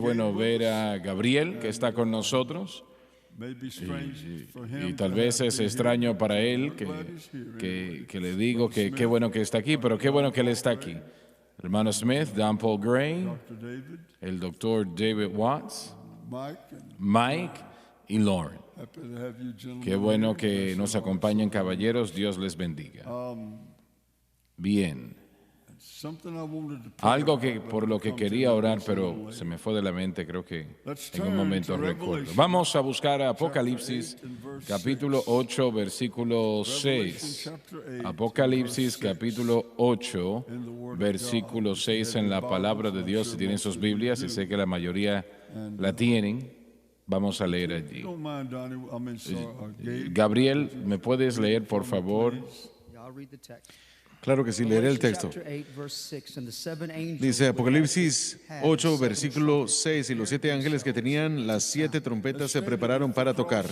Bueno ver a Gabriel, que está con nosotros, y tal vez es extraño para él que le digo que qué bueno que está aquí, pero qué bueno que él está aquí. Hermano Smith, Don Paul Gray, el doctor David Watts, Mike y Lauren. Qué bueno que nos acompañen, caballeros. Dios les bendiga. Bien. Algo que por lo que quería orar, pero se me fue de la mente, creo que en un momento recuerdo. Vamos a buscar Apocalipsis, capítulo 8, versículo 6. Apocalipsis, capítulo 8, versículo 6 en la palabra de Dios. Si tienen sus Biblias, y sé que la mayoría la tienen, vamos a leer allí. Gabriel, ¿me puedes leer, por favor? Claro que sí, leeré el texto. Dice Apocalipsis 8, versículo 6, y los 7 ángeles que tenían las 7 trompetas se prepararon para tocar.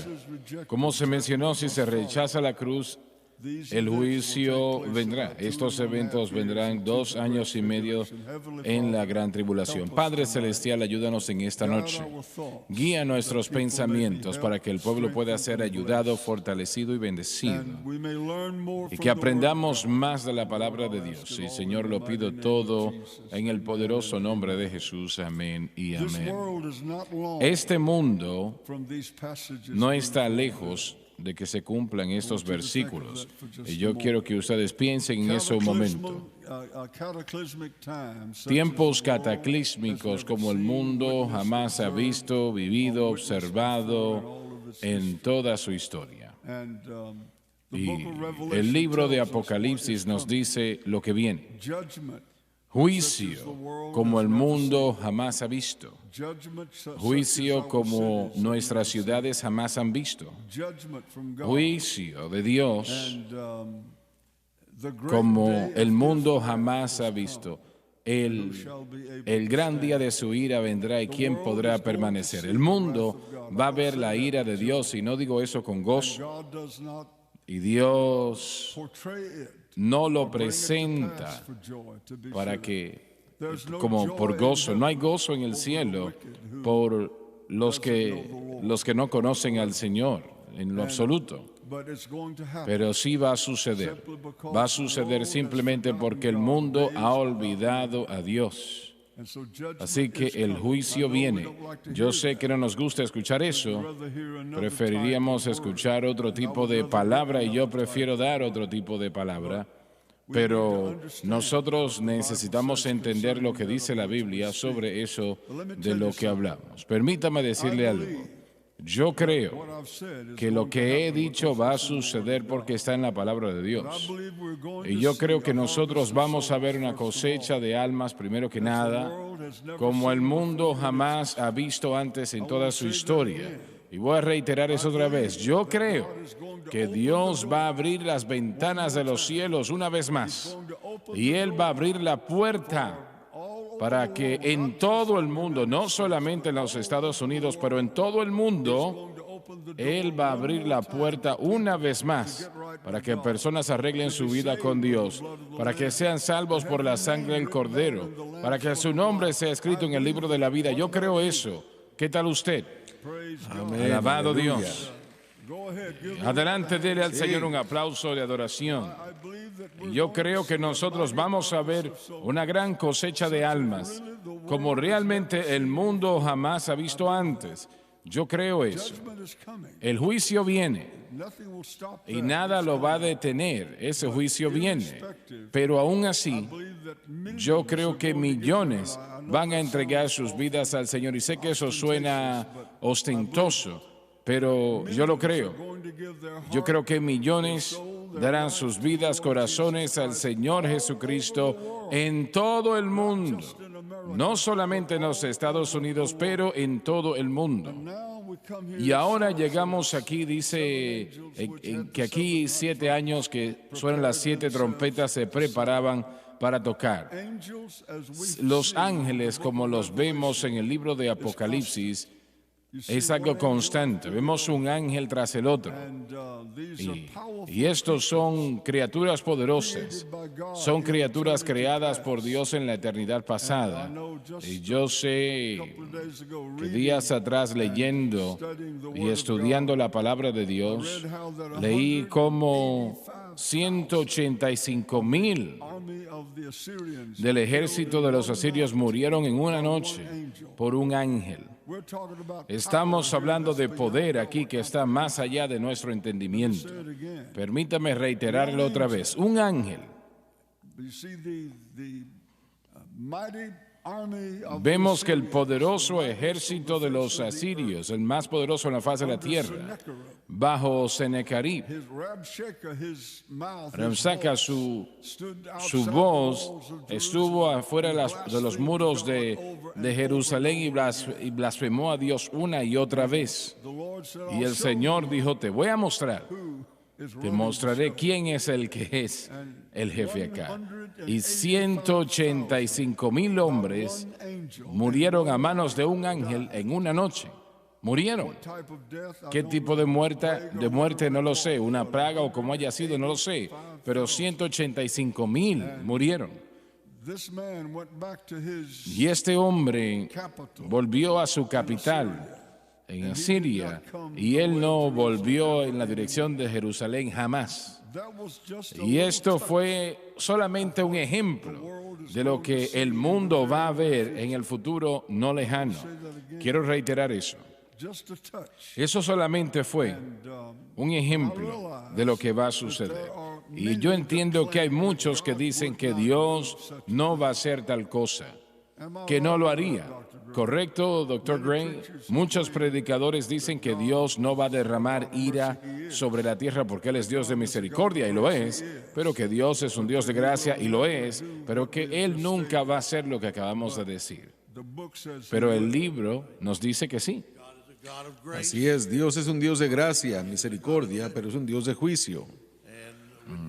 Como se mencionó, si se rechaza la cruz, el juicio vendrá. Estos eventos vendrán 2 años y medio en la gran tribulación. Padre Celestial, ayúdanos en esta noche. Guía nuestros pensamientos para que el pueblo pueda ser ayudado, fortalecido y bendecido. Y que aprendamos más de la palabra de Dios. Y Señor, lo pido todo en el poderoso nombre de Jesús. Amén y amén. Este mundo no está lejos de que se cumplan estos versículos. Y yo quiero que ustedes piensen en eso un momento. Tiempos cataclísmicos como el mundo jamás ha visto, vivido, observado en toda su historia. Y el libro de Apocalipsis nos dice lo que viene. Juicio como el mundo jamás ha visto. Juicio como nuestras ciudades jamás han visto. Juicio de Dios como el mundo jamás ha visto. El gran día de su ira vendrá, y ¿quién podrá permanecer? El mundo va a ver la ira de Dios, y no digo eso con gozo. Y Dios no lo presenta para que, como por gozo. No hay gozo en el cielo por los que no conocen al Señor en lo absoluto. Pero sí va a suceder. Va a suceder simplemente porque el mundo ha olvidado a Dios. Así que el juicio viene. Yo sé que no nos gusta escuchar eso. Preferiríamos escuchar otro tipo de palabra, y yo prefiero dar otro tipo de palabra. Pero nosotros necesitamos entender lo que dice la Biblia sobre eso de lo que hablamos. Permítame decirle algo. Yo creo que lo que he dicho va a suceder porque está en la palabra de Dios. Y yo creo que nosotros vamos a ver una cosecha de almas, primero que nada, como el mundo jamás ha visto antes en toda su historia. Y voy a reiterar eso otra vez. Yo creo que Dios va a abrir las ventanas de los cielos una vez más. Y Él va a abrir la puerta para que en todo el mundo, no solamente en los Estados Unidos, pero en todo el mundo, Él va a abrir la puerta una vez más para que personas arreglen su vida con Dios, para que sean salvos por la sangre del Cordero, para que su nombre sea escrito en el libro de la vida. Yo creo eso. ¿Qué tal usted? Amén. Alabado Aleluya. Dios. Adelante, dele al Señor un aplauso de adoración. Y yo creo que nosotros vamos a ver una gran cosecha de almas, como realmente el mundo jamás ha visto antes. Yo creo eso. El juicio viene y nada lo va a detener. Ese juicio viene. Pero aún así, yo creo que millones van a entregar sus vidas al Señor. Y sé que eso suena ostentoso, pero yo lo creo. Yo creo que millones darán sus vidas, corazones al Señor Jesucristo en todo el mundo. No solamente en los Estados Unidos, pero en todo el mundo. Y ahora llegamos aquí, dice que aquí 7 años que suenan las 7 trompetas se preparaban para tocar. Los ángeles, como los vemos en el libro de Apocalipsis, Es algo constante. Vemos un ángel tras el otro. Y estos son criaturas poderosas. Son criaturas creadas por Dios en la eternidad pasada. Y yo sé que días atrás, leyendo y estudiando la palabra de Dios, leí como 185,000 del ejército de los asirios murieron en una noche por un ángel. Estamos hablando de poder aquí que está más allá de nuestro entendimiento. Permítame reiterarlo otra vez. Un ángel. Vemos que el poderoso ejército de los asirios, el más poderoso en la faz de la tierra, bajo Sennacherib, Rabsaca, su voz estuvo afuera de los muros de Jerusalén y blasfemó a Dios una y otra vez. Y el Señor dijo, te voy a mostrar. Te mostraré quién es el que es el jefe acá. Y 185,000 hombres murieron a manos de un ángel en una noche. Murieron. ¿Qué tipo de muerte? No lo sé. Una plaga o como haya sido, no lo sé. Pero 185,000 murieron. Y este hombre volvió a su capital, en Asiria, y él no volvió en la dirección de Jerusalén jamás. Y esto fue solamente un ejemplo de lo que el mundo va a ver en el futuro no lejano. Quiero reiterar eso. Eso solamente fue un ejemplo de lo que va a suceder. Y yo entiendo que hay muchos que dicen que Dios no va a hacer tal cosa, que no lo haría. ¿Correcto, Dr. Gray? Muchos predicadores dicen que Dios no va a derramar ira sobre la tierra porque Él es Dios de misericordia, y lo es, pero que Dios es un Dios de gracia, y lo es, pero que Él nunca va a hacer lo que acabamos de decir. Pero el libro nos dice que sí. Así es, Dios es un Dios de gracia, misericordia, pero es un Dios de juicio.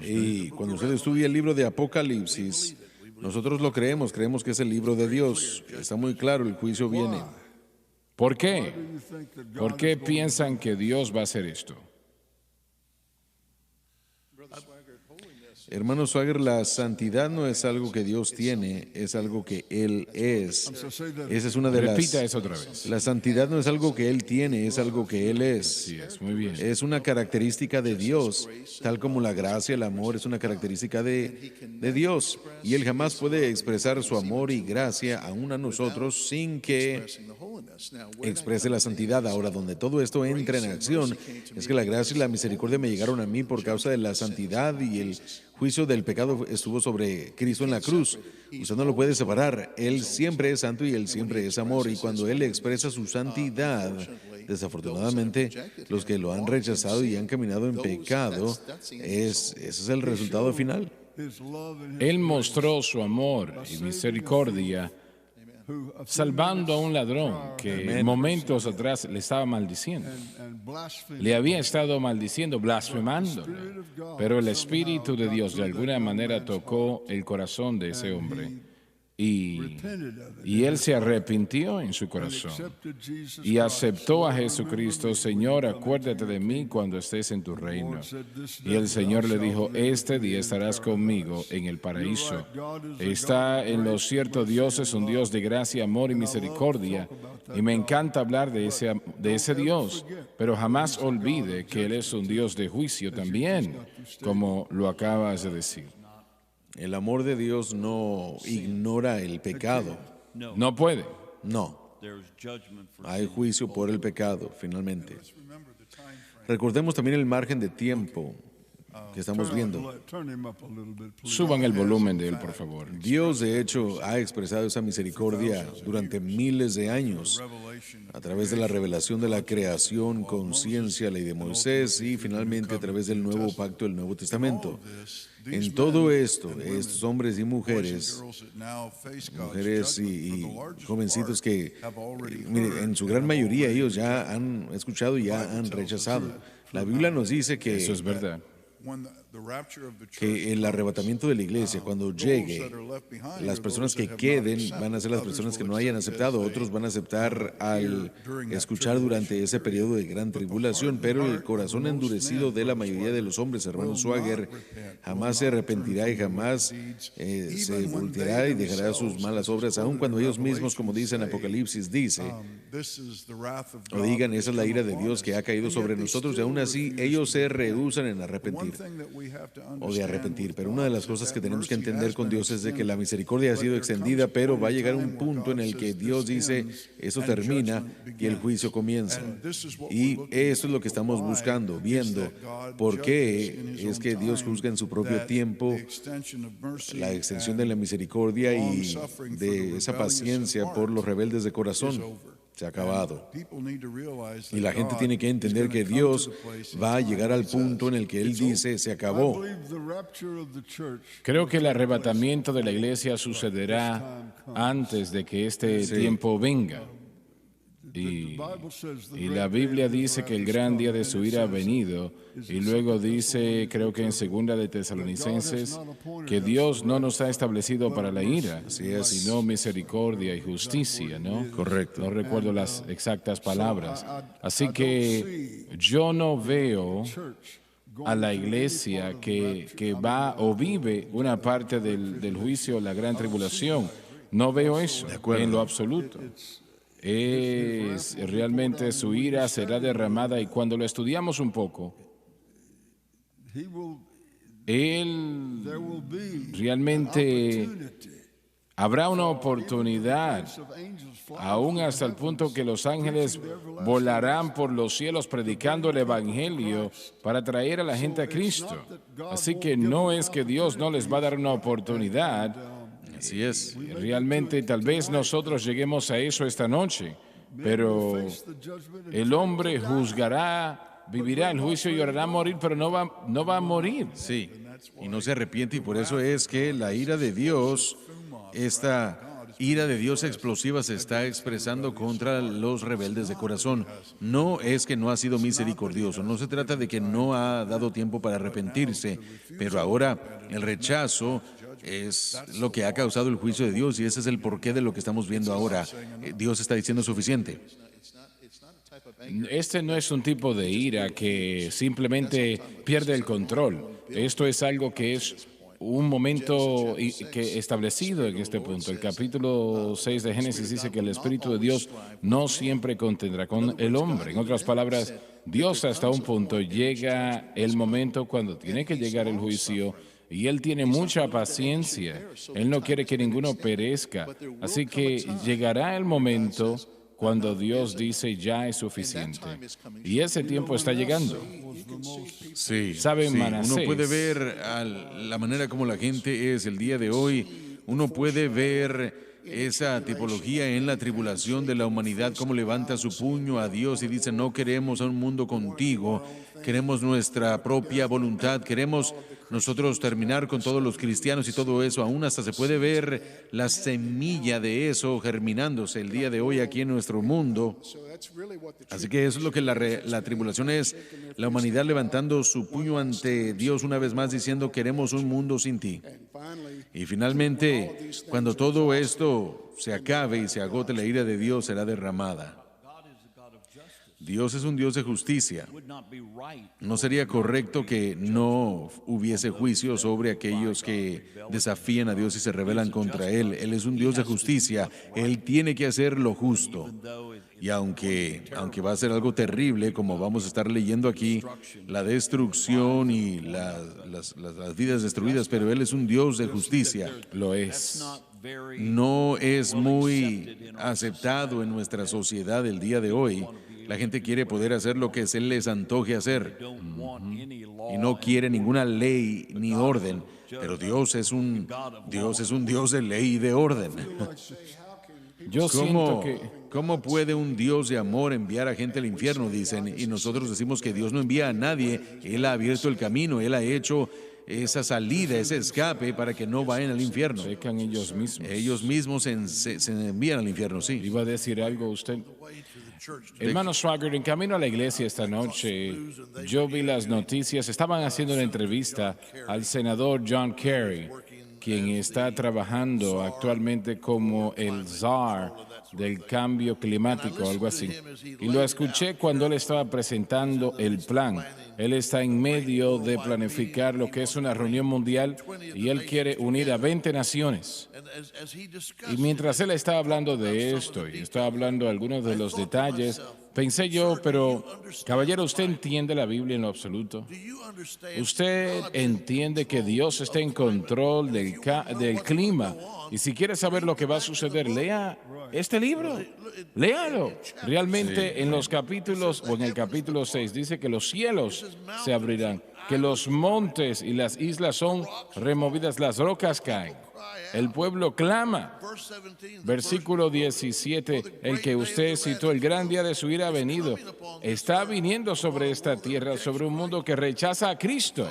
Y cuando usted estudia el libro de Apocalipsis, nosotros lo creemos que es el libro de Dios. Está muy claro, el juicio viene. ¿Por qué? ¿Por qué piensan que Dios va a hacer esto? Hermano Swagger, la santidad no es algo que Dios tiene, es algo que Él es. Esa es una de las... Repita eso otra vez. La santidad no es algo que Él tiene, es algo que Él es. Sí, es muy bien. Es una característica de Dios, tal como la gracia, el amor es una característica de Dios. Y Él jamás puede expresar su amor y gracia aún a nosotros sin que exprese la santidad. Ahora, donde todo esto entra en acción, es que la gracia y la misericordia me llegaron a mí por causa de la santidad, y el juicio del pecado estuvo sobre Cristo en la cruz. Usted no lo puede separar. Él siempre es santo y Él siempre es amor. Y cuando Él expresa su santidad, desafortunadamente, los que lo han rechazado y han caminado en pecado, ese es el resultado final. Él mostró su amor y misericordia salvando a un ladrón que momentos atrás le estaba maldiciendo. Le había estado maldiciendo, blasfemándole. Pero el Espíritu de Dios de alguna manera tocó el corazón de ese hombre. Y él se arrepintió en su corazón y aceptó a Jesucristo. Señor, acuérdate de mí cuando estés en tu reino. Y el Señor le dijo, este día estarás conmigo en el paraíso. Está en lo cierto, Dios es un Dios de gracia, amor y misericordia. Y me encanta hablar de ese Dios, pero jamás olvide que Él es un Dios de juicio también, como lo acabas de decir. El amor de Dios no ignora el pecado. No puede. No. Hay juicio por el pecado, finalmente. Recordemos también el margen de tiempo que estamos viendo. Suban el volumen de él, por favor. Dios, de hecho, ha expresado esa misericordia durante miles de años a través de la revelación de la creación, conciencia, ley de Moisés y finalmente a través del nuevo pacto, el Nuevo Testamento. En todo esto, estos hombres y mujeres y jovencitos que, mire, en su gran mayoría ellos ya han escuchado y ya han rechazado. La Biblia nos dice que Eso es verdad. que el arrebatamiento de la iglesia, cuando llegue, las personas que queden van a ser las personas que no hayan aceptado. Otros van a aceptar al escuchar durante ese periodo de gran tribulación, pero el corazón endurecido de la mayoría de los hombres, hermano Swagger, jamás se arrepentirá y jamás se volteará y dejará sus malas obras, aun cuando ellos mismos, como dice en Apocalipsis, dice, o digan, esa es la ira de Dios que ha caído sobre nosotros, y aún así ellos se rehúsan en arrepentir o de arrepentir. Pero una de las cosas que tenemos que entender con Dios es de que la misericordia ha sido extendida, pero va a llegar un punto en el que Dios dice, eso termina y el juicio comienza. Y eso es lo que estamos buscando, viendo por qué es que Dios juzga en su propio tiempo, la extensión de la misericordia y de esa paciencia por los rebeldes de corazón. Se ha acabado. Y la gente tiene que entender que Dios va a llegar al punto en el que Él dice, se acabó. Creo que el arrebatamiento de la iglesia sucederá antes de que este tiempo venga. Y la Biblia dice que el gran día de su ira ha venido, y luego dice, creo que en segunda de Tesalonicenses, que Dios no nos ha establecido para la ira, sino misericordia y justicia, ¿no? Correcto. No recuerdo las exactas palabras. Así que yo no veo a la iglesia que va o vive una parte del juicio, la gran tribulación. No veo eso en lo absoluto. Realmente su ira será derramada, y cuando lo estudiamos un poco, Él realmente habrá una oportunidad, aún hasta el punto que los ángeles volarán por los cielos predicando el Evangelio para traer a la gente a Cristo. Así que no es que Dios no les va a dar una oportunidad. Así es. Realmente tal vez nosotros lleguemos a eso esta noche, pero el hombre juzgará, vivirá el juicio y orará a morir, pero no va a morir. Sí, y no se arrepiente, y por eso es que la ira de Dios, esta ira de Dios explosiva, se está expresando contra los rebeldes de corazón. No es que no ha sido misericordioso, no se trata de que no ha dado tiempo para arrepentirse, pero ahora el rechazo es lo que ha causado el juicio de Dios, y ese es el porqué de lo que estamos viendo ahora. Dios está diciendo suficiente. Este no es un tipo de ira que simplemente pierde el control. Esto es algo que es un momento establecido en este punto. El capítulo 6 de Génesis dice que el Espíritu de Dios no siempre contendrá con el hombre. En otras palabras, Dios hasta un punto llega el momento cuando tiene que llegar el juicio, y Él tiene mucha paciencia. Él no quiere que ninguno perezca. Así que llegará el momento cuando Dios dice ya es suficiente. Y ese tiempo está llegando. Sí, ¿Saben, Manasés? Uno puede ver la manera como la gente es el día de hoy. Uno puede ver esa tipología en la tribulación de la humanidad, cómo levanta su puño a Dios y dice, no queremos a un mundo contigo, queremos nuestra propia voluntad, queremos nosotros terminar con todos los cristianos y todo eso. Aún hasta se puede ver la semilla de eso germinándose el día de hoy aquí en nuestro mundo. Así que eso es lo que la tribulación es, la humanidad levantando su puño ante Dios una vez más diciendo, queremos un mundo sin ti. Y finalmente, cuando todo esto se acabe y se agote, la ira de Dios será derramada. Dios es un Dios de justicia. No sería correcto que no hubiese juicio sobre aquellos que desafían a Dios y se rebelan contra Él. Él es un Dios de justicia. Él tiene que hacer lo justo. Y aunque va a ser algo terrible, como vamos a estar leyendo aquí, la destrucción y las vidas destruidas, pero Él es un Dios de justicia. Lo es. No es muy aceptado en nuestra sociedad el día de hoy. La gente quiere poder hacer lo que se les antoje hacer y no quiere ninguna ley ni orden, pero Dios es un Dios de ley y de orden. Yo siento que ¿Cómo puede un Dios de amor enviar a gente al infierno? Dicen, y nosotros decimos que Dios no envía a nadie. Él ha abierto el camino, Él ha hecho esa salida, ese escape para que no vayan al infierno. Pecan ellos mismos. Ellos mismos se envían al infierno, sí. ¿Iba a decir algo usted? Hermano Swagger, en camino a la iglesia esta noche, yo vi las noticias. Estaban haciendo una entrevista al senador John Kerry, quien está trabajando actualmente como el czar del cambio climático o algo así. Y lo escuché cuando él estaba presentando el plan. Él está en medio de planificar lo que es una reunión mundial y él quiere unir a 20 naciones. Y mientras él estaba hablando de esto y estaba hablando de algunos de los detalles, pensé yo, pero caballero, ¿usted entiende la Biblia en lo absoluto? ¿Usted entiende que Dios está en control del clima? Y si quiere saber lo que va a suceder, lea este libro. Léalo. Realmente en los capítulos, o en el capítulo 6, dice que los cielos se abrirán, que los montes y las islas son removidas, las rocas caen. El pueblo clama. Versículo 17, el que usted citó, el gran día de su ira ha venido. Está viniendo sobre esta tierra, sobre un mundo que rechaza a Cristo.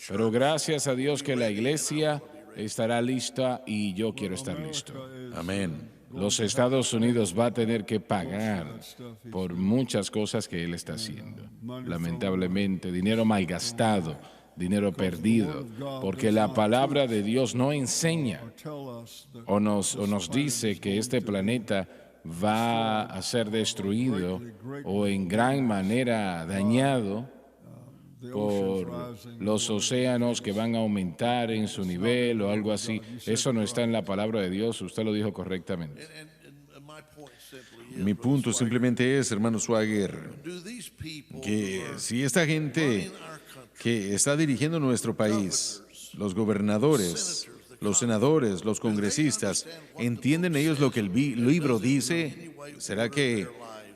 Pero gracias a Dios que la iglesia estará lista y yo quiero estar listo. Amén. Los Estados Unidos va a tener que pagar por muchas cosas que él está haciendo. Lamentablemente, dinero malgastado, dinero perdido, porque la palabra de Dios no enseña o nos dice que este planeta va a ser destruido o en gran manera dañado por los océanos que van a aumentar en su nivel o algo así. Eso no está en la palabra de Dios, usted lo dijo correctamente. Mi punto simplemente es, hermano Swagger, que si esta gente que está dirigiendo nuestro país, los gobernadores, los senadores, los congresistas, ¿entienden ellos lo que el libro dice? ¿Será que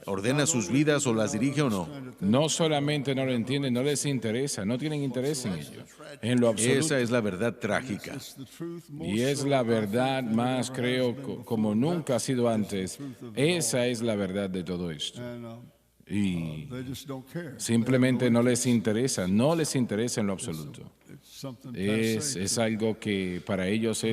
ordena sus vidas o las dirige o no? No solamente no lo entienden, no les interesa, no tienen interés en ello, en lo absoluto. Esa es la verdad trágica. Y es la verdad más, creo, como nunca ha sido antes. Esa es la verdad de todo esto. Y simplemente no les interesa en lo absoluto. Es algo que para ellos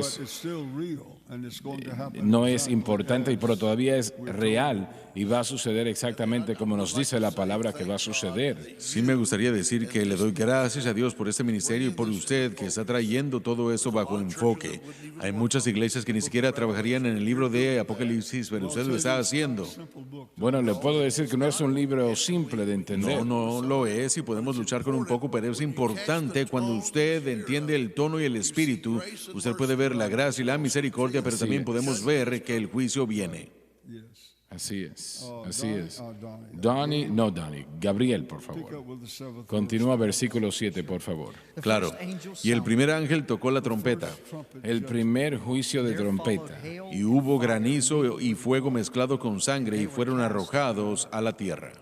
no es importante, pero todavía es real y va a suceder exactamente como nos dice la palabra que va a suceder. Sí, me gustaría decir que le doy gracias a Dios por este ministerio y por usted que está trayendo todo eso bajo enfoque. Hay muchas iglesias que ni siquiera trabajarían en el libro de Apocalipsis, pero usted lo está haciendo. Bueno, le puedo decir que no es un libro simple de entender. No lo es y podemos luchar con un poco, pero es importante cuando usted entiende el tono y el espíritu, usted puede ver la gracia y la misericordia, pero también podemos ver que el juicio viene. Así es. Donnie, Gabriel, por favor. Continúa versículo 7, por favor. Claro. Y el primer ángel tocó la trompeta. El primer juicio de trompeta. Y hubo granizo y fuego mezclado con sangre y fueron arrojados a la tierra.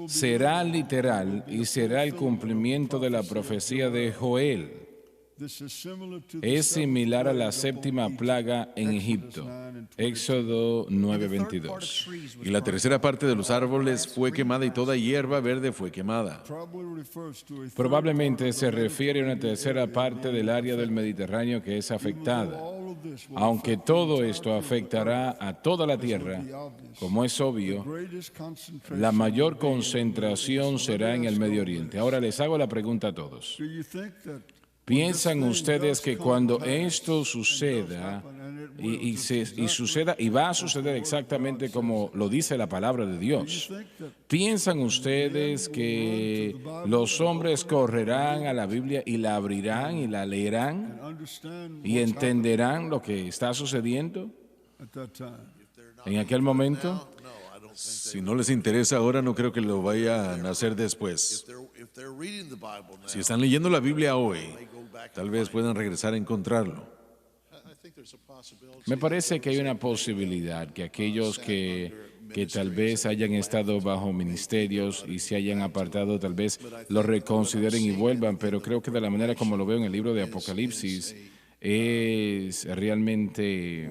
Será literal y será el cumplimiento de la profecía de Joel. Es similar a la séptima plaga en Egipto, Éxodo 9:22. Y la tercera parte de los árboles fue quemada y toda hierba verde fue quemada. Probablemente se refiere a una tercera parte del área del Mediterráneo que es afectada. Aunque todo esto afectará a toda la tierra, como es obvio, la mayor concentración será en el Medio Oriente. Ahora les hago la pregunta a todos. ¿Piensan ustedes que cuando esto suceda y va a suceder exactamente como lo dice la palabra de Dios, piensan ustedes que los hombres correrán a la Biblia y la abrirán y la leerán y entenderán lo que está sucediendo en aquel momento? Si no les interesa ahora, no creo que lo vayan a hacer después. Si están leyendo la Biblia hoy, tal vez puedan regresar a encontrarlo. Me parece que hay una posibilidad que aquellos que tal vez hayan estado bajo ministerios y se hayan apartado, tal vez lo reconsideren y vuelvan, pero creo que de la manera como lo veo en el libro de Apocalipsis, es realmente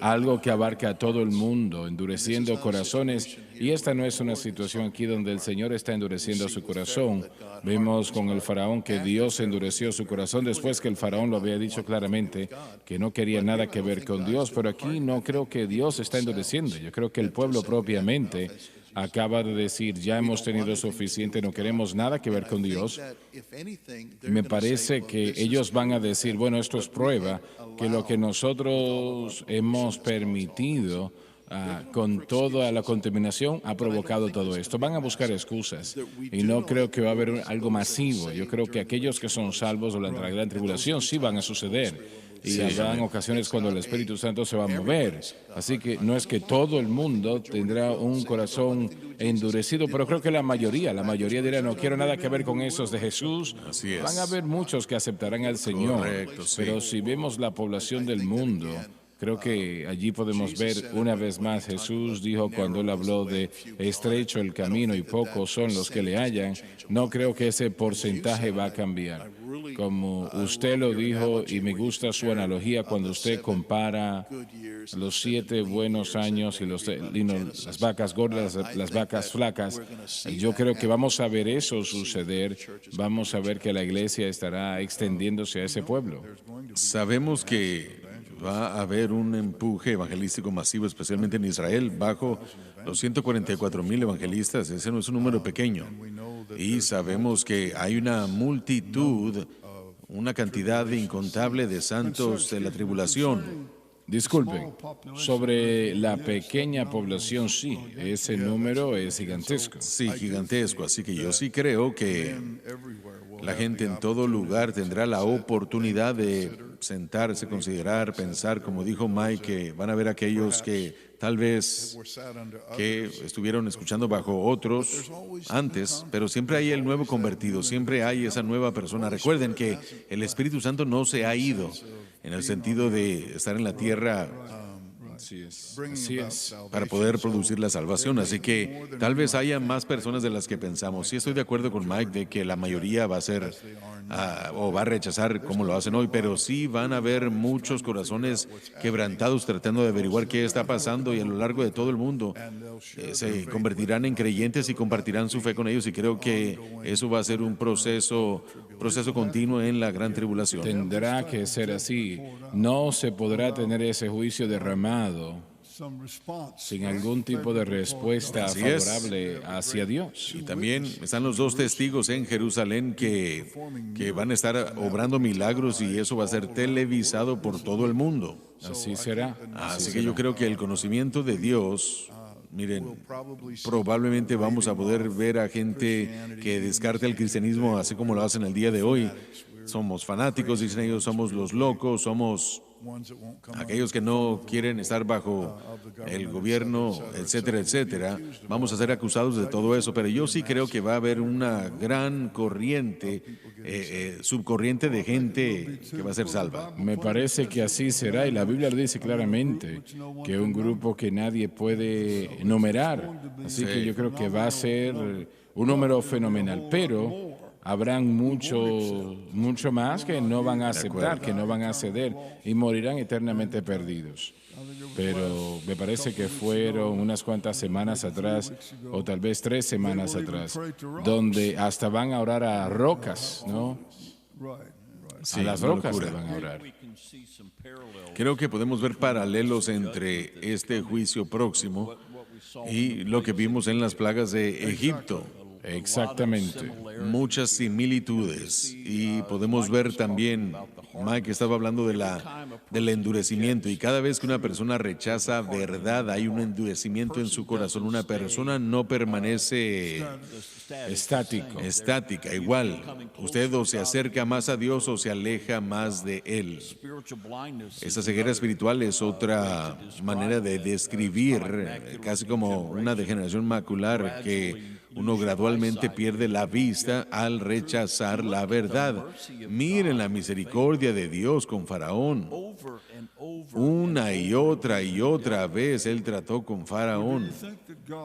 algo que abarca a todo el mundo, endureciendo corazones. Y esta no es una situación aquí donde el Señor está endureciendo su corazón. Vemos con el faraón que Dios endureció su corazón después que el faraón lo había dicho claramente que no quería nada que ver con Dios. Pero aquí no creo que Dios está endureciendo. Yo creo que el pueblo propiamente acaba de decir, ya hemos tenido suficiente, no queremos nada que ver con Dios. Me parece que ellos van a decir, bueno, esto es prueba que lo que nosotros hemos permitido con toda la contaminación ha provocado todo esto. Van a buscar excusas y no creo que va a haber algo masivo. Yo creo que aquellos que son salvos durante la gran tribulación sí van a suceder. Y habrán ocasiones cuando el Espíritu Santo se va a mover. Así que no es que todo el mundo tendrá un corazón endurecido, pero creo que la mayoría dirá, no quiero nada que ver con esos de Jesús. Así es. Van a haber muchos que aceptarán al Señor. Correcto, sí. Pero si vemos la población del mundo, creo que allí podemos ver una vez más, Jesús dijo cuando él habló de estrecho el camino y pocos son los que le hallan, no creo que ese porcentaje va a cambiar. Como usted lo dijo, y me gusta su analogía cuando usted compara los 7 buenos años y las vacas gordas, las vacas flacas, yo creo que vamos a ver eso suceder, vamos a ver que la iglesia estará extendiéndose a ese pueblo. Sabemos que va a haber un empuje evangelístico masivo, especialmente en Israel, bajo los 144,000 evangelistas. Ese no es un número pequeño. Y sabemos que hay una multitud, una cantidad incontable de santos de la tribulación. Disculpen, sobre la pequeña población, sí, ese número es gigantesco. Sí, gigantesco. Así que yo sí creo que la gente en todo lugar tendrá la oportunidad de sentarse, considerar, pensar, como dijo Mike, que van a ver aquellos que tal vez que estuvieron escuchando bajo otros antes, pero siempre hay el nuevo convertido, siempre hay esa nueva persona. Recuerden que el Espíritu Santo no se ha ido en el sentido de estar en la tierra Así es. para poder producir la salvación. Así que tal vez haya más personas de las que pensamos. Sí estoy de acuerdo con Mike de que la mayoría va a ser o va a rechazar como lo hacen hoy, pero sí van a haber muchos corazones quebrantados tratando de averiguar qué está pasando y a lo largo de todo el mundo se convertirán en creyentes y compartirán su fe con ellos y creo que eso va a ser un proceso continuo en la gran tribulación. Tendrá que ser así. No se podrá tener ese juicio derramado sin algún tipo de respuesta Así es. favorable hacia Dios. Y también están los 2 testigos en Jerusalén que van a estar obrando milagros y eso va a ser televisado por todo el mundo. Así será. Así que yo creo que el conocimiento de Dios, miren, probablemente vamos a poder ver a gente que descarte el cristianismo así como lo hacen el día de hoy. Somos fanáticos, dicen ellos, somos los locos, somos aquellos que no quieren estar bajo el gobierno, etcétera, etcétera. Vamos a ser acusados de todo eso, pero yo sí creo que va a haber una gran corriente, subcorriente de gente que va a ser salva. Me parece que así será y la Biblia lo dice claramente, que un grupo que nadie puede enumerar. Así que yo creo que va a ser un número fenomenal, pero habrán mucho más que no van a aceptar, que no van a ceder y morirán eternamente perdidos. Pero me parece que fueron unas cuantas semanas atrás, o tal vez 3 semanas atrás, donde hasta van a orar a rocas, ¿no? Sí, A las una rocas locura. le van a orar. Creo que podemos ver paralelos entre este juicio próximo y lo que vimos en las plagas de Egipto. Exactamente. Muchas similitudes y podemos ver también, Mike estaba hablando del endurecimiento y cada vez que una persona rechaza verdad hay un endurecimiento en su corazón. Una persona no permanece estática, igual. Usted o se acerca más a Dios o se aleja más de Él. Esa ceguera espiritual es otra manera de describir, casi como una degeneración macular que uno gradualmente pierde la vista al rechazar la verdad. Miren la misericordia de Dios con Faraón. Una y otra vez Él trató con Faraón.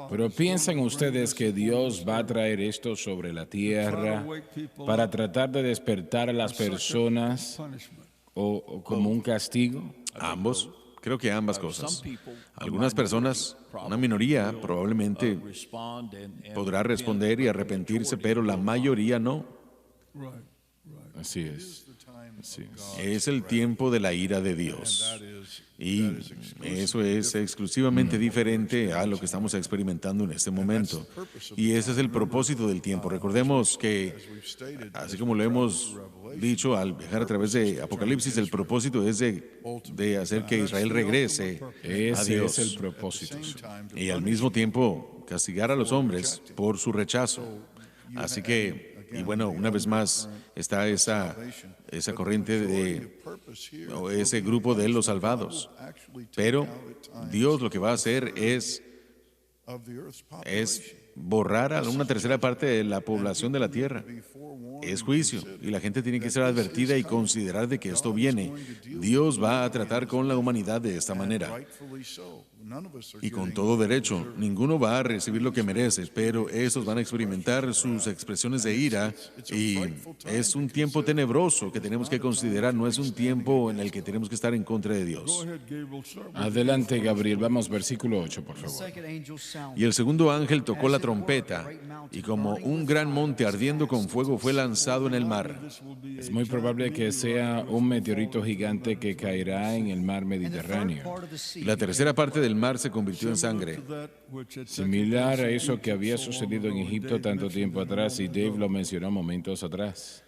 Pero piensan ustedes que Dios va a traer esto sobre la tierra para tratar de despertar a las personas o como un castigo? Ambos. Creo que ambas cosas. Algunas personas, una minoría, probablemente podrá responder y arrepentirse, pero la mayoría no. Así es. Así es. Es el tiempo de la ira de Dios. Y eso es exclusivamente diferente a lo que estamos experimentando en este momento. Y ese es el propósito del tiempo. Recordemos que, así como lo hemos dicho al viajar a través de Apocalipsis, el propósito es de hacer que Israel regrese a Ese Dios. es el propósito. Y al mismo tiempo castigar a los hombres por su rechazo. Así que, y bueno, una vez más está esa corriente o ese grupo de los salvados. Pero Dios lo que va a hacer es borrar a una tercera parte de la población de la tierra. Es juicio y la gente tiene que ser advertida y considerar de que esto viene. Dios va a tratar con la humanidad de esta manera. Y con todo derecho, ninguno va a recibir lo que merece, pero estos van a experimentar sus expresiones de ira y es un tiempo tenebroso que tenemos que considerar, no es un tiempo en el que tenemos que estar en contra de Dios. Adelante, Gabriel. Vamos, versículo 8, por favor. Y el segundo ángel tocó la trompeta y como un gran monte ardiendo con fuego fue lanzado en el mar. Es muy probable que sea un meteorito gigante que caerá en el mar Mediterráneo, Y la tercera parte del mar se convirtió en sangre. similar a eso que había sucedido en Egipto tanto tiempo atrás, y Dave lo mencionó momentos atrás.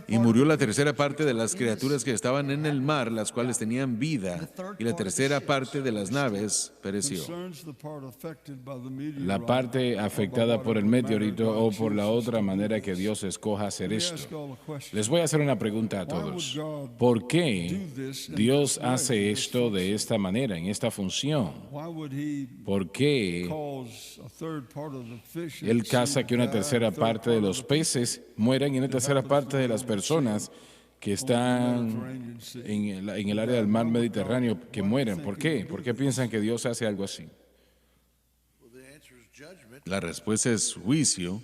Y murió la tercera parte de las criaturas que estaban en el mar, las cuales tenían vida, y la tercera parte de las naves pereció. La parte afectada por el meteorito o por la otra manera que Dios escoja hacer esto. Les voy a hacer una pregunta a todos. ¿Por qué Dios hace esto de esta manera, en esta función? ¿Por qué Él causa que una tercera parte de los peces mueran y una tercera parte de las personas que están en el área del mar Mediterráneo que mueren? ¿Por qué? ¿Por qué piensan que Dios hace algo así? La respuesta es juicio,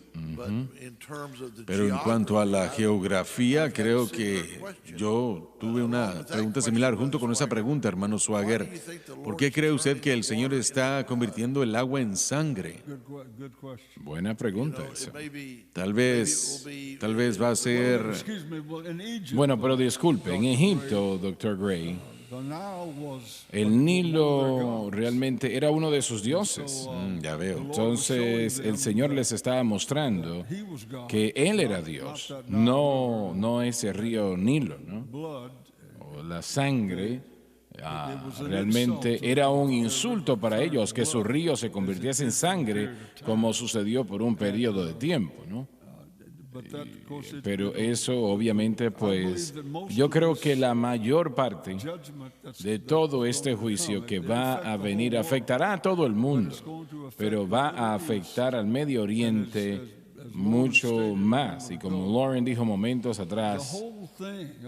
pero en cuanto a la geografía, creo que yo tuve una pregunta similar junto con esa pregunta, hermano Swagger. ¿Por qué cree usted que el Señor está convirtiendo el agua en sangre? Buena pregunta esa. Tal vez va a ser... Bueno, pero disculpe, en Egipto, Dr. Gray, el Nilo realmente era uno de sus dioses. Ya veo. Entonces el Señor les estaba mostrando que Él era Dios, no ese río Nilo, ¿no? O la sangre realmente era un insulto para ellos que su río se convirtiese en sangre, como sucedió por un periodo de tiempo, ¿no? Pero eso obviamente, pues, yo creo que la mayor parte de todo este juicio que va a venir afectará a todo el mundo, pero va a afectar al Medio Oriente mucho más. Y como Lauren dijo momentos atrás,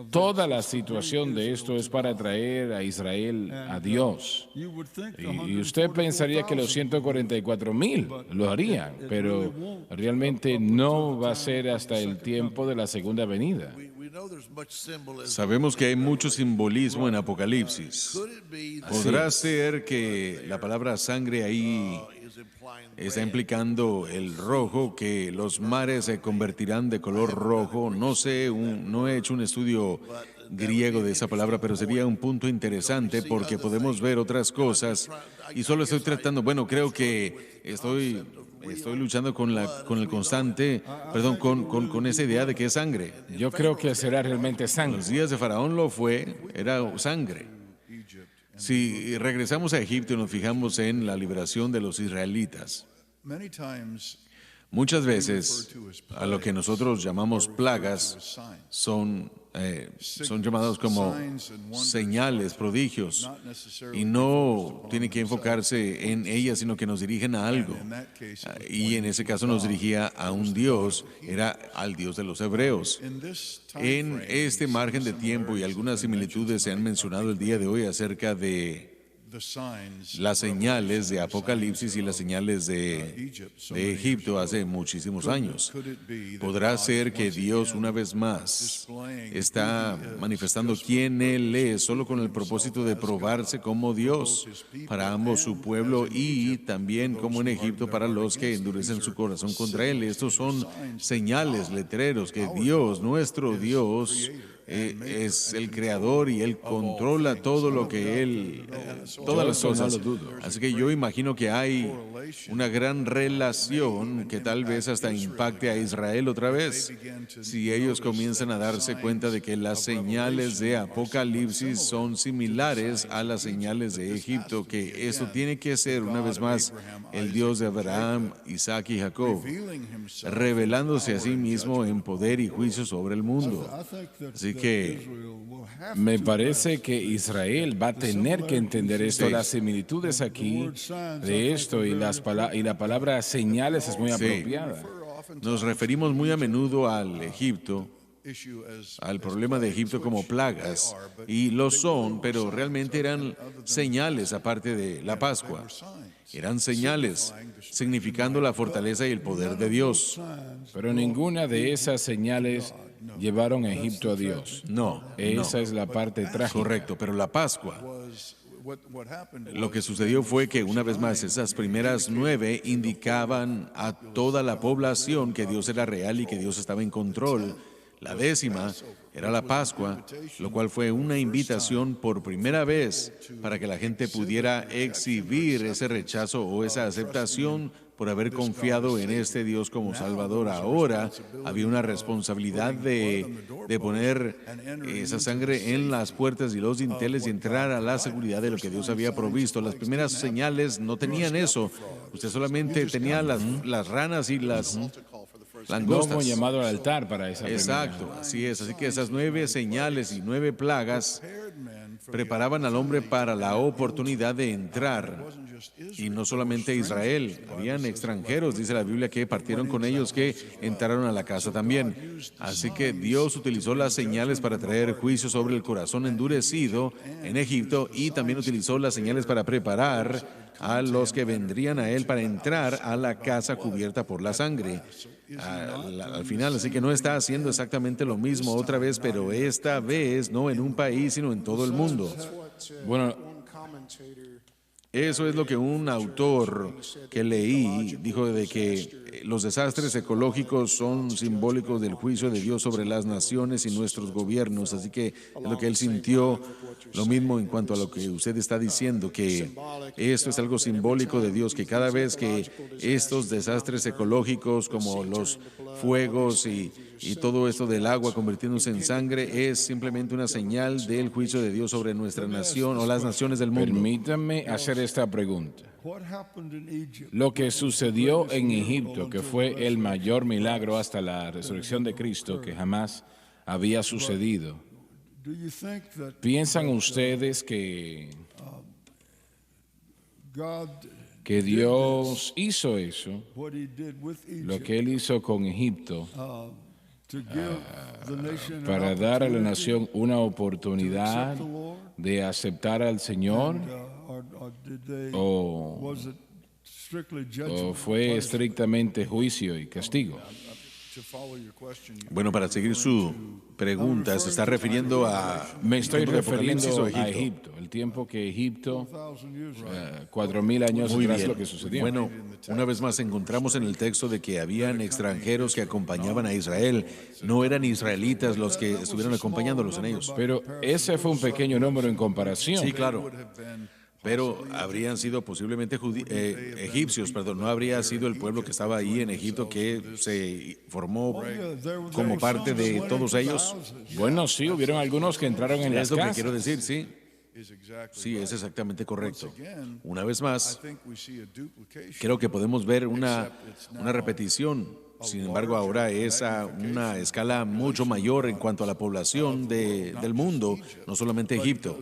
toda la situación de esto es para traer a Israel a Dios. Y usted pensaría que los 144,000 lo harían, pero realmente no va a ser hasta el tiempo de la segunda venida. Sabemos que hay mucho simbolismo en Apocalipsis. ¿Podrá ser que la palabra sangre ahí está implicando el rojo, que los mares se convertirán de color rojo? No sé, no he hecho un estudio griego de esa palabra, pero sería un punto interesante porque podemos ver otras cosas y solo estoy tratando, bueno, creo que estoy luchando con el constante, perdón, con esa idea de que es sangre. Yo creo que será realmente sangre. Los días de Faraón era sangre. Si regresamos a Egipto y nos fijamos en la liberación de los israelitas, muchas veces a lo que nosotros llamamos plagas son llamados como señales, prodigios, y no tiene que enfocarse en ellas, sino que nos dirigen a algo. Y en ese caso nos dirigía a un Dios, era al Dios de los hebreos. En este margen de tiempo y algunas similitudes se han mencionado el día de hoy acerca de las señales de Apocalipsis y las señales de Egipto hace muchísimos años. ¿Podrá ser que Dios una vez más está manifestando quién Él es solo con el propósito de probarse como Dios para ambos su pueblo y también como en Egipto para los que endurecen su corazón contra Él? Estos son señales, letreros que Dios, nuestro Dios, es el creador y Él controla todo lo que Él, todas las cosas. Así que yo imagino que hay una gran relación que tal vez hasta impacte a Israel otra vez. Si ellos comienzan a darse cuenta de que las señales de Apocalipsis son similares a las señales de Egipto, que esto tiene que ser una vez más el Dios de Abraham, Isaac y Jacob, revelándose a sí mismo en poder y juicio sobre el mundo. Así que me parece que Israel va a tener que entender esto. Las similitudes aquí de esto y la palabra señales es muy apropiada. Nos referimos muy a menudo al Egipto, al problema de Egipto como plagas, y lo son, pero realmente eran señales aparte de la Pascua. Eran señales, significando la fortaleza y el poder de Dios. Pero ninguna de esas señales llevaron a Egipto a Dios. No. Esa es la parte trágica. Correcto, pero la Pascua, lo que sucedió fue que una vez más esas primeras 9 indicaban a toda la población que Dios era real y que Dios estaba en control. La 10ª era la Pascua, lo cual fue una invitación por primera vez para que la gente pudiera exhibir ese rechazo o esa aceptación por haber confiado en este Dios como Salvador. Ahora había una responsabilidad de poner esa sangre en las puertas y los dinteles y entrar a la seguridad de lo que Dios había provisto. Las primeras señales no tenían eso. Usted solamente tenía las ranas y las langostas. No fue llamado al altar para esa Exacto, así es. Así que esas 9 señales y 9 plagas preparaban al hombre para la oportunidad de entrar. Y no solamente Israel, habían extranjeros, dice la Biblia, que partieron con ellos, que entraron a la casa también. Así que Dios utilizó las señales para traer juicio sobre el corazón endurecido en Egipto y también utilizó las señales para preparar a los que vendrían a Él para entrar a la casa cubierta por la sangre. Al final, así que no está haciendo exactamente lo mismo otra vez, pero esta vez no en un país, sino en todo el mundo. Bueno, eso es lo que un autor que leí dijo, de que los desastres ecológicos son simbólicos del juicio de Dios sobre las naciones y nuestros gobiernos. Así que es lo que él sintió, lo mismo en cuanto a lo que usted está diciendo, que esto es algo simbólico de Dios, que cada vez que estos desastres ecológicos como los fuegos y todo esto del agua convirtiéndose en sangre es simplemente una señal del juicio de Dios sobre nuestra nación o las naciones del mundo. Permítanme hacer esta pregunta. Lo que sucedió en Egipto, que fue el mayor milagro hasta la resurrección de Cristo que jamás había sucedido, ¿piensan ustedes que Dios hizo eso, lo que Él hizo con Egipto, para dar a la nación una oportunidad de aceptar al Señor, o fue estrictamente juicio y castigo? Bueno, para seguir su pregunta, se está refiriendo a... Me estoy refiriendo a Egipto, el tiempo que Egipto, 4.000 años atrás, lo que sucedió. Bueno, una vez más encontramos en el texto de que habían extranjeros que acompañaban a Israel. No eran israelitas los que estuvieron acompañándolos en ellos. Pero ese fue un pequeño número en comparación. Sí, claro. Pero habrían sido posiblemente egipcios, no habría sido el pueblo que estaba ahí en Egipto que se formó como parte de todos ellos. Bueno, sí, hubieron algunos que entraron en las casas. Es lo que quiero decir, sí. Sí, es exactamente correcto. Una vez más, creo que podemos ver una repetición. Sin embargo, ahora es a una escala mucho mayor en cuanto a la población del mundo, no solamente Egipto.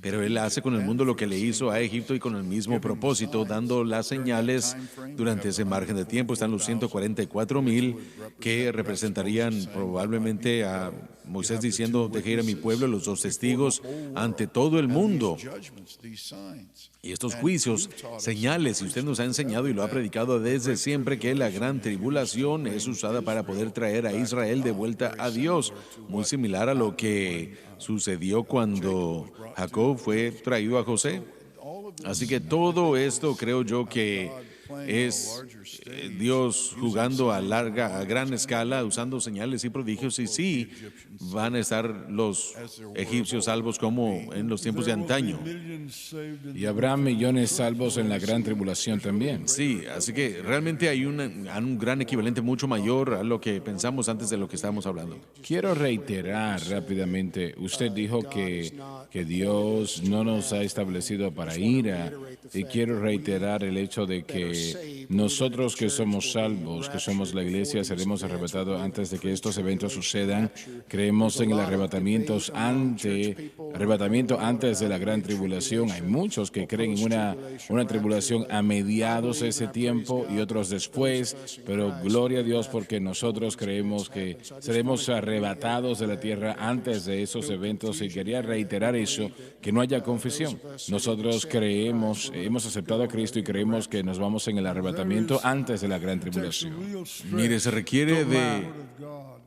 Pero Él hace con el mundo lo que le hizo a Egipto y con el mismo propósito, dando las señales durante ese margen de tiempo. Están los 144,000 que representarían probablemente a Moisés diciendo, dejé ir a mi pueblo, los dos testigos, ante todo el mundo. Y estos juicios, señales, y usted nos ha enseñado y lo ha predicado desde siempre que la gran tribulación es usada para poder traer a Israel de vuelta a Dios, muy similar a lo que sucedió cuando Jacob fue traído a José. Así que todo esto creo yo que es Dios jugando a gran escala, usando señales y prodigios, y sí, van a estar los egipcios salvos como en los tiempos de antaño. Y habrá millones salvos en la gran tribulación también. Sí, así que realmente hay un gran equivalente mucho mayor a lo que pensamos antes de lo que estábamos hablando. Quiero reiterar rápidamente, usted dijo que Dios no nos ha establecido para ira, y quiero reiterar el hecho de que nosotros que somos salvos, que somos la iglesia, seremos arrebatados antes de que estos eventos sucedan. Creemos en el arrebatamiento antes de la gran tribulación. Hay muchos que creen en una tribulación a mediados de ese tiempo y otros después, pero gloria a Dios porque nosotros creemos que seremos arrebatados de la tierra antes de esos eventos, y quería reiterar eso, que no haya confusión. Nosotros creemos, hemos aceptado a Cristo y creemos que nos vamos en el arrebatamiento antes de la gran tribulación. Mire, se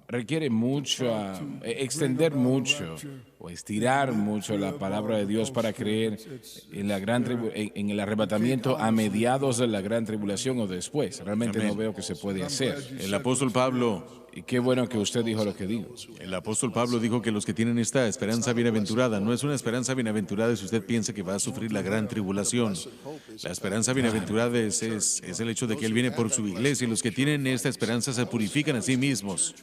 Requiere mucho, extender mucho o estirar mucho la palabra de Dios para creer en en el arrebatamiento a mediados de la gran tribulación o después. Realmente no veo que se puede hacer. El apóstol Pablo, Y qué bueno que usted dijo lo que dijo. el apóstol Pablo dijo que los que tienen esta esperanza bienaventurada, no es una esperanza bienaventurada si usted piensa que va a sufrir la gran tribulación. La esperanza bienaventurada es el hecho de que Él viene por su iglesia, y los que tienen esta esperanza se purifican a sí mismos.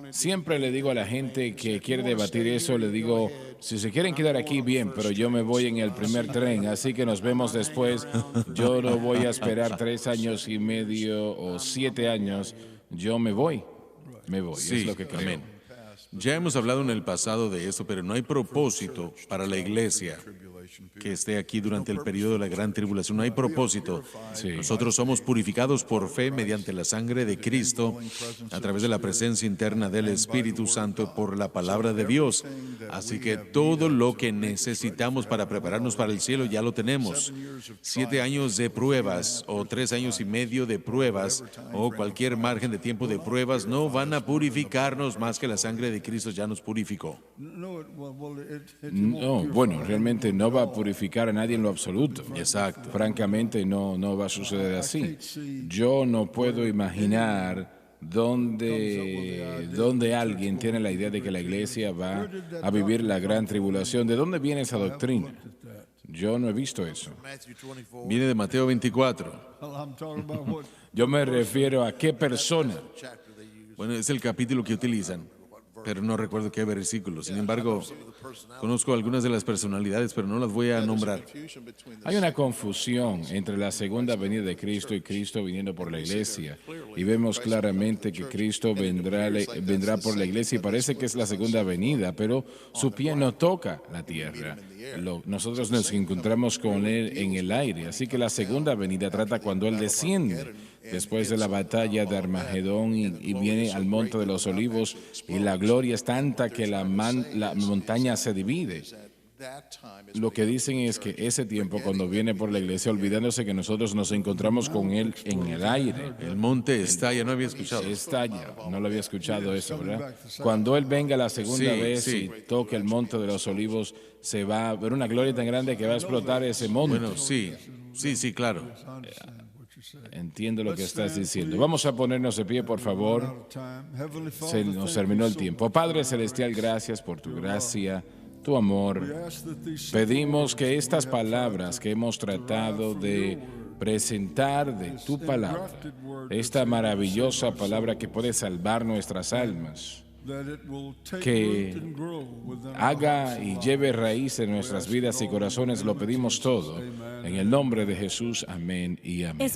Siempre le digo a la gente que quiere debatir eso, le digo, si se quieren quedar aquí, bien, pero yo me voy en el primer tren, así que nos vemos después. Yo no voy a esperar 3 años y medio o 7 años, yo me voy, Sí, es lo que creo. amén. Ya hemos hablado en el pasado de esto, pero no hay propósito para la iglesia que esté aquí durante el periodo de la gran tribulación. No hay propósito. Sí. Nosotros somos purificados por fe mediante la sangre de Cristo, a través de la presencia interna del Espíritu Santo, por la palabra de Dios. Así que todo lo que necesitamos para prepararnos para el cielo ya lo tenemos. 7 años de pruebas o 3 años y medio de pruebas o cualquier margen de tiempo de pruebas no van a purificarnos más que la sangre de Cristo ya nos purificó. No, bueno, realmente no va a purificar a nadie en lo absoluto. Exacto. Francamente, no va a suceder así. Yo no puedo imaginar dónde alguien tiene la idea de que la iglesia va a vivir la gran tribulación. ¿De dónde viene esa doctrina? Yo no he visto eso. Viene de Mateo 24. Yo me refiero a qué persona. Bueno, es el capítulo que utilizan, pero no recuerdo qué versículo. Sin embargo, conozco algunas de las personalidades, pero no las voy a nombrar. Hay una confusión entre la segunda venida de Cristo y Cristo viniendo por la iglesia. Y vemos claramente que Cristo vendrá por la iglesia, y parece que es la segunda venida, pero su pie no toca la tierra. Nosotros nos encontramos con Él en el aire. Así que la segunda venida trata cuando Él desciende después de la batalla de Armagedón y viene al Monte de los Olivos, y la gloria es tanta que la montaña se divide. Lo que dicen es que ese tiempo, cuando viene por la iglesia, olvidándose que nosotros nos encontramos con Él en el aire. El monte estalla, no había escuchado. Estalla, no lo había escuchado eso, ¿verdad? Cuando Él venga la segunda vez y toque el Monte de los Olivos, se va a ver una gloria tan grande que va a explotar ese monte. Bueno, sí, claro. Entiendo lo que estás diciendo. Vamos a ponernos de pie, por favor. Se nos terminó el tiempo. Padre Celestial, gracias por tu gracia, tu amor. Pedimos que estas palabras que hemos tratado de presentar de tu palabra, esta maravillosa palabra que puede salvar nuestras almas, que haga y lleve raíz en nuestras vidas y corazones, lo pedimos todo en el nombre de Jesús. Amén y amén.